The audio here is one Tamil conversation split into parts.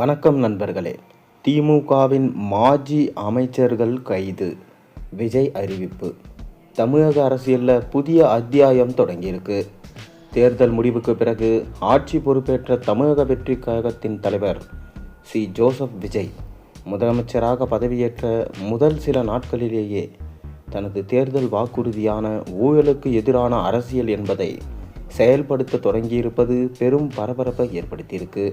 வணக்கம் நண்பர்களே. திமுகவின் மாஜி அமைச்சர்கள் கைது, விஜய் அறிவிப்பு. தமிழக அரசியலில் புதிய அத்தியாயம் தொடங்கியிருக்கு. தேர்தல் முடிவுக்கு பிறகு ஆட்சி பொறுப்பேற்ற தமிழக வெற்றி கழகத்தின் தலைவர் ஜோசப் விஜய் முதலமைச்சராக பதவியேற்ற முதல் சில நாட்களிலேயே தனது தேர்தல் வாக்குறுதியான ஊழலுக்கு எதிரான அரசியல் என்பதை செயல்படுத்த தொடங்கியிருப்பது பெரும் பரபரப்பை ஏற்படுத்தியிருக்கு.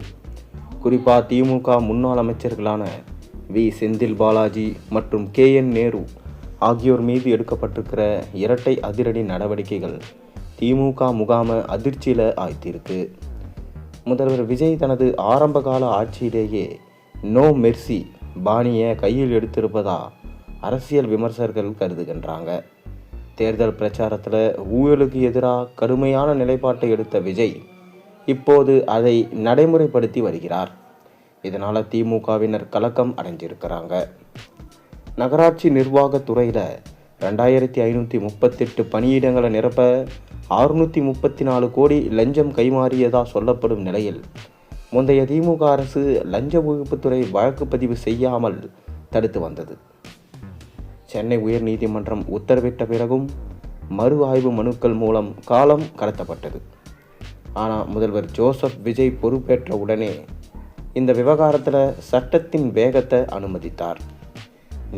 குறிப்பாக திமுக முன்னாள் அமைச்சர்களான செந்தில் பாலாஜி மற்றும் நேரு ஆகியோர் மீது எடுக்கப்பட்டிருக்கிற இரட்டை அதிரடி நடவடிக்கைகள் திமுக முகாமை அதிர்ச்சியில் ஆழ்த்தியிருக்கு. முதல்வர் விஜய் தனது ஆரம்பகால ஆட்சியிலேயே நோ மெர்சி பாணியை கையில் எடுத்திருப்பதா அரசியல் விமர்சகர்கள் கருதுகின்றாங்க. தேர்தல் பிரச்சாரத்தில் ஊழலுக்கு எதிராக கடுமையான நிலைப்பாட்டை எடுத்த விஜய் இப்போது அதை நடைமுறைப்படுத்தி வருகிறார். இதனால் திமுகவினர் கலக்கம் அடைஞ்சிருக்கிறாங்க. நகராட்சி நிர்வாகத்துறையில் 2538 பணியிடங்களை நிரப்ப 634 கோடி லஞ்சம் கைமாறியதா சொல்லப்படும் நிலையில் முந்தைய திமுக அரசு லஞ்ச ஒழிப்புத்துறை வழக்கு பதிவு செய்யாமல் தடுத்து வந்தது. சென்னை உயர்நீதிமன்றம் உத்தரவிட்ட பிறகும் மறு ஆய்வு மனுக்கள் மூலம் காலம் கடத்தப்பட்டது. ஆனால் முதல்வர் ஜோசப் விஜய் பொறுப்பேற்ற உடனே இந்த விவகாரத்தில் சட்டத்தின் வேகத்தை அனுமதித்தார்.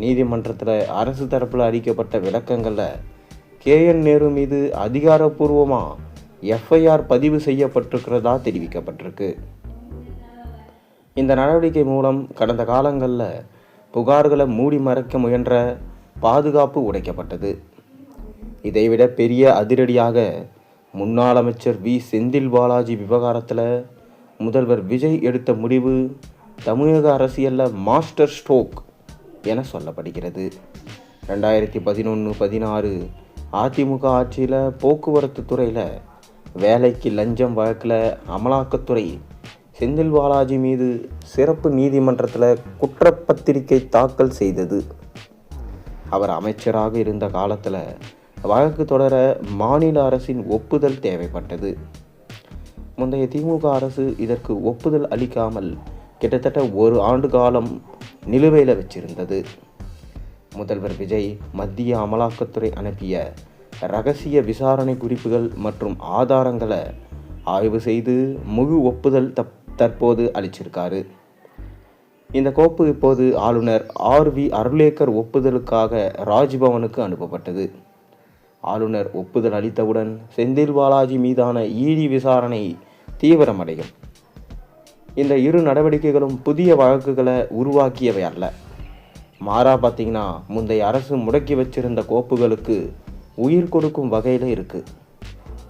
நீதிமன்றத்தில் அரசு தரப்பில் அளிக்கப்பட்ட விளக்கங்களில் நேரு மீது அதிகாரப்பூர்வமாக எஃப்ஐஆர் பதிவு செய்யப்பட்டிருக்கிறதா தெரிவிக்கப்பட்டிருக்கு. இந்த நடவடிக்கை மூலம் கடந்த காலங்களில் புகார்களை மூடி மறைக்க முயன்ற பாதுகாப்பு உடைக்கப்பட்டது. இதைவிட பெரிய அதிரடியாக முன்னாள் அமைச்சர் செந்தில் பாலாஜி விவகாரத்தில் முதல்வர் விஜய் எடுத்த முடிவு தமிழக அரசியலில் மாஸ்டர் ஸ்ட்ரோக் என சொல்லப்படுகிறது. 2011-16 அதிமுக ஆட்சியில் போக்குவரத்து துறையில் வேலைக்கு லஞ்சம் வழக்கில் அமலாக்கத்துறை செந்தில் பாலாஜி மீது சிறப்பு நீதிமன்றத்தில் குற்றப்பத்திரிகை தாக்கல் செய்தது. அவர் அமைச்சராக இருந்த காலத்தில் வழக்கு தொடர மாநில அரசின் ஒப்புதல் தேவைப்பட்டது. முந்தைய திமுக அரசு இதற்கு ஒப்புதல் அளிக்காமல் கிட்டத்தட்ட 1 ஆண்டு காலம் நிலுவையில் வச்சிருந்தது. முதல்வர் விஜய் மத்திய அமலாக்கத்துறை அனுப்பிய இரகசிய விசாரணை குறிப்புகள் மற்றும் ஆதாரங்களை ஆய்வு செய்து முழு ஒப்புதல் தற்போது அளிச்சிருக்காரு. இந்த கோப்பு இப்போது ஆளுநர் அருளேக்கர் ஒப்புதலுக்காக ராஜ்பவனுக்கு அனுப்பப்பட்டது. ஆளுநர் ஒப்புதல் அளித்தவுடன் செந்தில் பாலாஜி மீதான இடி விசாரணை தீவிரமடையும். இந்த இரு நடவடிக்கைகளும் புதிய வழக்குகளை உருவாக்கியவை அல்ல. மாறா பார்த்தீங்கன்னா முந்தைய அரசு முடக்கி வச்சிருந்த கோப்புகளுக்கு உயிர் கொடுக்கும் வகையில் இருக்குது.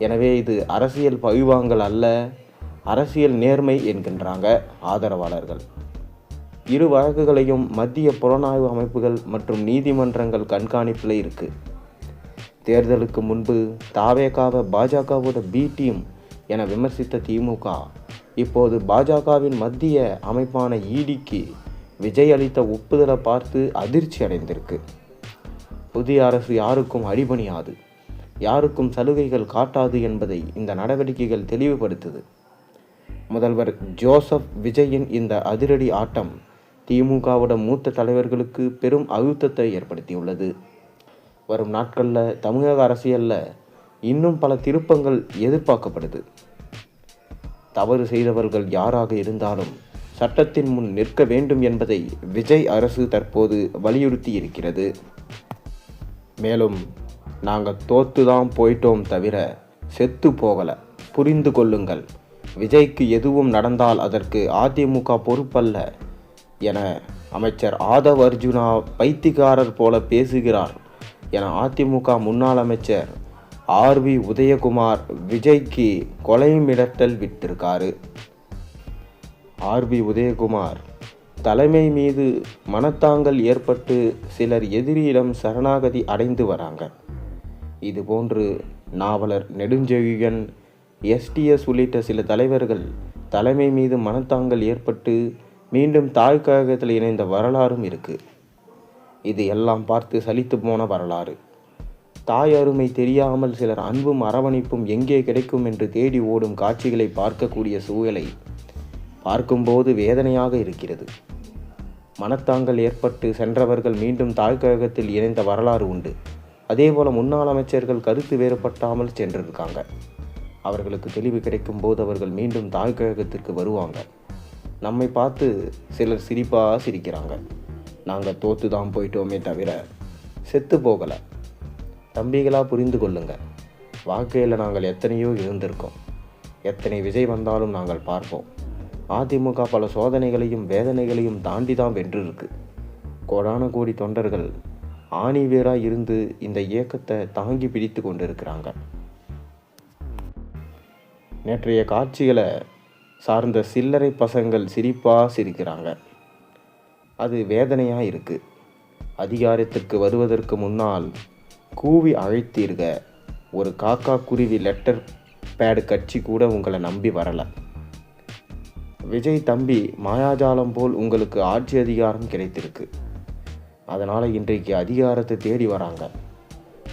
எனவே இது அரசியல் பழிவாங்கல் அல்ல, அரசியல் நேர்மை என்கின்றாங்க ஆதரவாளர்கள். இரு வழக்குகளையும் மத்திய புலனாய்வு அமைப்புகள் மற்றும் நீதிமன்றங்கள் கண்காணிப்பில் இருக்குது. தேர்தலுக்கு முன்பு தாவேகாவை பாஜகவோட பி டீம் என விமர்சித்த திமுக இப்போது பாஜகவின் மத்திய அமைப்பான இடிக்கு விஜய் அளித்த ஒப்புதலை பார்த்து அதிர்ச்சி அடைந்திருக்கு. புதிய அரசு யாருக்கும் அடிபணியாது, யாருக்கும் சலுகைகள் காட்டாது என்பதை இந்த நடவடிக்கைகள் தெளிவுபடுத்துது. முதல்வர் ஜோசப் விஜயின் இந்த அதிரடி ஆட்டம் திமுகவோட மூத்த தலைவர்களுக்கு பெரும் அழுத்தத்தை ஏற்படுத்தியுள்ளது. வரும் நாட்களில் தமிழக அரசியலில் இன்னும் பல திருப்பங்கள் எதிர்பார்க்கப்படுது. தவறு செய்தவர்கள் யாராக இருந்தாலும் சட்டத்தின் முன் நிற்க வேண்டும் என்பதை விஜய் அரசு தற்போது வலியுறுத்தி இருக்கிறது. மேலும் நாங்கள் தோத்துதான் போயிட்டோம் தவிர செத்து போகலை, புரிந்து கொள்ளுங்கள். விஜய்க்கு எதுவும் நடந்தால் அதற்கு அதிமுக பொறுப்பல்ல என அமைச்சர் ஆதவ் அர்ஜுனா பைத்தியக்காரர் போல பேசுகிறார் என அதிமுக முன்னாள் அமைச்சர் உதயகுமார் விஜய்க்கு கொலை மிரட்டல் விட்டிருக்காரு. உதயகுமார் தலைமை மீது மனத்தாங்கல் ஏற்பட்டு சிலர் எதிரியிடம் சரணாகதி அடைந்து வராங்க. இதுபோன்று நாவலர் நெடுஞ்செழியன், எஸ்டிஎஸ் உள்ளிட்ட சில தலைவர்கள் தலைமை மீது மனத்தாங்கல் ஏற்பட்டு மீண்டும் தாய் கழகத்தில் இணைந்த வரலாறும் இருக்குது. இது எல்லாம் பார்த்து சலித்து போன வரலாறு. தாய் அருமை தெரியாமல் சிலர் அன்பும் அரவணைப்பும் எங்கே கிடைக்கும் என்று தேடி ஓடும் காட்சிகளை பார்க்கக்கூடிய சூழலை பார்க்கும்போது வேதனையாக இருக்கிறது. மனத்தாங்கல் ஏற்பட்டு சென்றவர்கள் மீண்டும் தாழ்கழகத்தில் இணைந்த வரலாறு உண்டு. அதேபோல் முன்னாள் அமைச்சர்கள் கருத்து வேறுபட்டாமல் சென்றிருக்காங்க. அவர்களுக்கு தெளிவு கிடைக்கும் போது அவர்கள் மீண்டும் தாழ்கழகத்திற்கு வருவாங்க. நம்மை பார்த்து சிலர் சிரிப்பாக சிரிக்கிறாங்க. நாங்கள் தோத்து தான் போயிட்டோமே தவிர செத்து போகலை. தம்பிகளாக புரிந்து கொள்ளுங்க. வாழ்க்கையில் நாங்கள் எத்தனையோ இருந்திருக்கோம். எத்தனை விஜய் வந்தாலும் நாங்கள் பார்ப்போம். அதிமுக பல சோதனைகளையும் வேதனைகளையும் தாண்டி தான் வென்றிருக்கு. கோடான கோடி தொண்டர்கள் ஆணிவேராக இருந்து இந்த இயக்கத்தை தாங்கி பிடித்து கொண்டிருக்கிறாங்க. நேற்றைய காட்சிகளை சார்ந்த சில்லறை பசங்கள் சிரிப்பாக சிரிக்கிறாங்க. அது வேதனையாக இருக்குது. அதிகாரத்திற்கு வருவதற்கு முன்னால் கூவி அழைத்தீர்க. ஒரு காக்கா குருவி லெட்டர் பேடு கட்சி கூட உங்களை நம்பி வரலை. விஜய் தம்பி, மாயாஜாலம் போல் உங்களுக்கு ஆட்சி அதிகாரம் கிடைத்திருக்கு. அதனால் இன்றைக்கு அதிகாரத்தை தேடி வராங்க.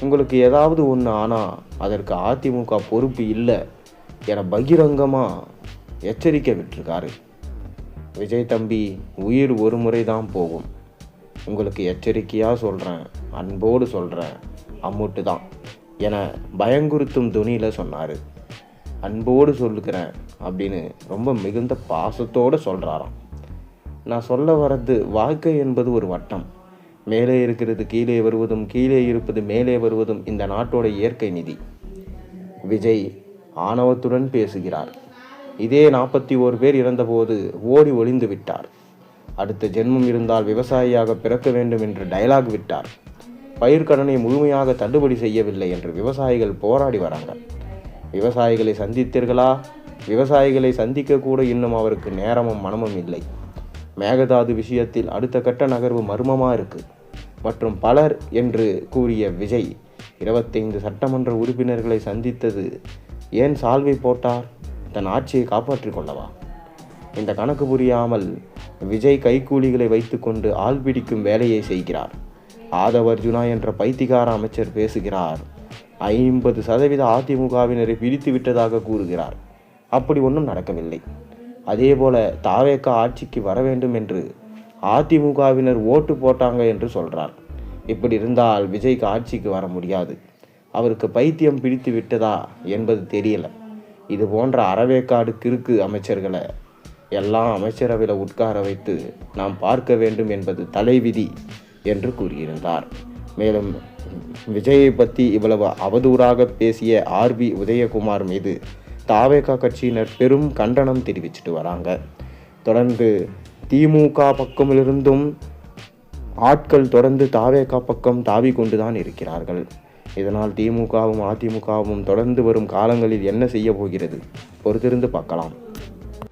உங்களுக்கு ஏதாவது ஒன்று ஆனால் அதற்கு அதிமுக பொறுப்பு இல்லை என பகிரங்கமாக எச்சரிக்கை விட்டிருக்காரு. விஜய் தம்பி, உயிர் ஒரு முறை தான் போகும். உங்களுக்கு எச்சரிக்கையாக சொல்கிறேன், அன்போடு சொல்கிறேன், அம்முட்டு தான் என பயங்குறுத்தும் துணியில் சொன்னார். அன்போடு சொல்லுகிறேன் அப்படின்னு ரொம்ப மிகுந்த பாசத்தோடு சொல்கிறாராம். நான் சொல்ல வர்றது, வாழ்க்கை என்பது ஒரு வட்டம். மேலே இருக்கிறது கீழே வருவதும், கீழே இருப்பது மேலே வருவதும் இந்த நாட்டோட இயற்கை நிதி. விஜய் ஆணவத்துடன் பேசுகிறார். இதே 41 பேர் இறந்தபோது ஓடி ஒளிந்து விட்டார். அடுத்த ஜென்மம் இருந்தால் விவசாயியாக பிறக்க வேண்டும் என்று டயலாக் விட்டார். பயிர்க்கடனை முழுமையாக தள்ளுபடி செய்யவில்லை என்று விவசாயிகள் போராடி வராங்க. விவசாயிகளை சந்தித்தீர்களா? விவசாயிகளை சந்திக்க கூட இன்னும் அவருக்கு நேரமும் மனமும் இல்லை. மேகதாது விஷயத்தில் அடுத்த கட்ட நகர்வு மர்மமாக இருக்கு மற்றும் பலர் என்று கூறிய விஜய் 25 சட்டமன்ற உறுப்பினர்களை சந்தித்தது ஏன் சால்வை போட்டார்? தன் ஆட்சியை காப்பாற்றிக் கொள்ளவா? இந்த கணக்கு புரியாமல் விஜய் கைக்கூலிகளை வைத்துக்கொண்டு ஆள் பிடிக்கும் வேலையை செய்கிறார். ஆதவர்ஜுனா என்ற பைத்திகார அமைச்சர் பேசுகிறார். 50% அதிமுகவினரை பிரித்து விட்டதாக கூறுகிறார். அப்படி ஒன்றும் நடக்கவில்லை. அதேபோல தாவேக ஆட்சிக்கு வர வேண்டும் என்று அதிமுகவினர் ஓட்டு போட்டாங்க என்று சொல்றார். இப்படி இருந்தால் விஜய்க்கு ஆட்சிக்கு வர முடியாது. அவருக்கு பைத்தியம் பிடித்து விட்டதா என்பது தெரியல. இது போன்ற அறவேக்காடு கிறுக்கு அமைச்சர்களை எல்லாம் அமைச்சரவையில் உட்கார வைத்து நாம் பார்க்க வேண்டும் என்பது தலைவிதி என்று கூறியிருந்தார். மேலும் விஜயை பற்றி இவ்வளவு அவதூறாக பேசிய ஆர்பி உதயகுமார் மீது தாவேகா கட்சியினர் பெரும் கண்டனம் தெரிவிச்சிட்டு வராங்க. தொடர்ந்து திமுக பக்கமிலிருந்தும் ஆட்கள் தொடர்ந்து தாவேகா பக்கம் தாவி கொண்டுதான் இருக்கிறார்கள். இதனால் திமுகவும் அதிமுகவும் தொடர்ந்து வரும் காலங்களில் என்ன செய்ய போகிறது பொறுத்திருந்து பார்க்கலாம்.